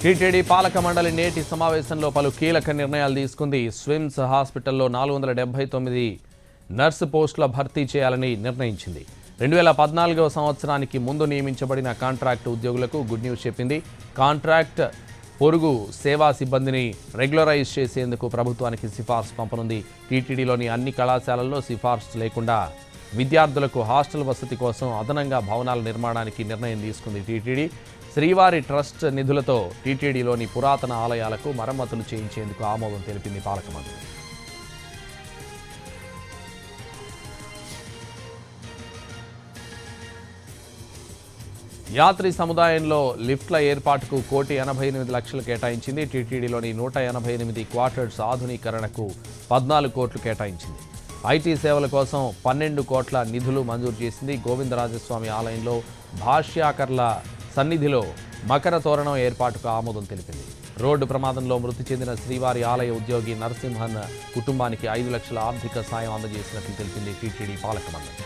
TTD పాలక మండలి నేటి సమావేశంలో పలు కీలక నిర్ణయాలు తీసుకుంది. స్విమ్స్ హాస్పిటల్లో 479 నర్సు పోస్టుల భర్తీ చేయాలని నిర్ణయించింది. 2014వ సంవత్సరానికి ముందు నియమించబడిన కాంట్రాక్ట్ ఉద్యోగులకు గుడ్ న్యూస్ చెప్పింది. కాంట్రాక్ట్ పొరుగు సేవా సిబ్బందిని రెగ్యులరైజ్ చేసేందుకు ప్రభుత్వానికి సిఫార్సు పంపనుంది. టీటీడీలోని అన్ని కళాశాలల్లో సిఫార్సు లేకుండా విద్యార్థులకు హాస్టల్ వసతి కోసం అదనంగా భవనాల నిర్మాణానికి నిర్ణయం తీసుకుంది. టీటీడీ శ్రీవారి ట్రస్ట్ నిధులతో టీటీడీలోని పురాతన ఆలయాలకు మరమ్మతులు చేయించేందుకు ఆమోదం తెలిపింది పాలక మండలి. యాత్రి సముదాయంలో లిఫ్ట్ల ఏర్పాటుకు 1,88,00,000 కేటాయించింది. టీటీడీలోని 188 క్వార్టర్స్ ఆధునీకరణకు 14 కోట్లు కేటాయించింది. ఐటీ సేవల కోసం 12 కోట్ల నిధులు మంజూరు చేసింది. గోవిందరాజస్వామి ఆలయంలో భాష్యాకర్ల సన్నిధిలో మకర తోరణం ఏర్పాటుకు ఆమోదం తెలిపింది. రోడ్డు ప్రమాదంలో మృతి చెందిన శ్రీవారి ఆలయ ఉద్యోగి నరసింహన్ కుటుంబానికి 5 లక్షల ఆర్థిక సాయం అందజేసినట్లు తెలిపింది టీటీడీ పాలక మండలి.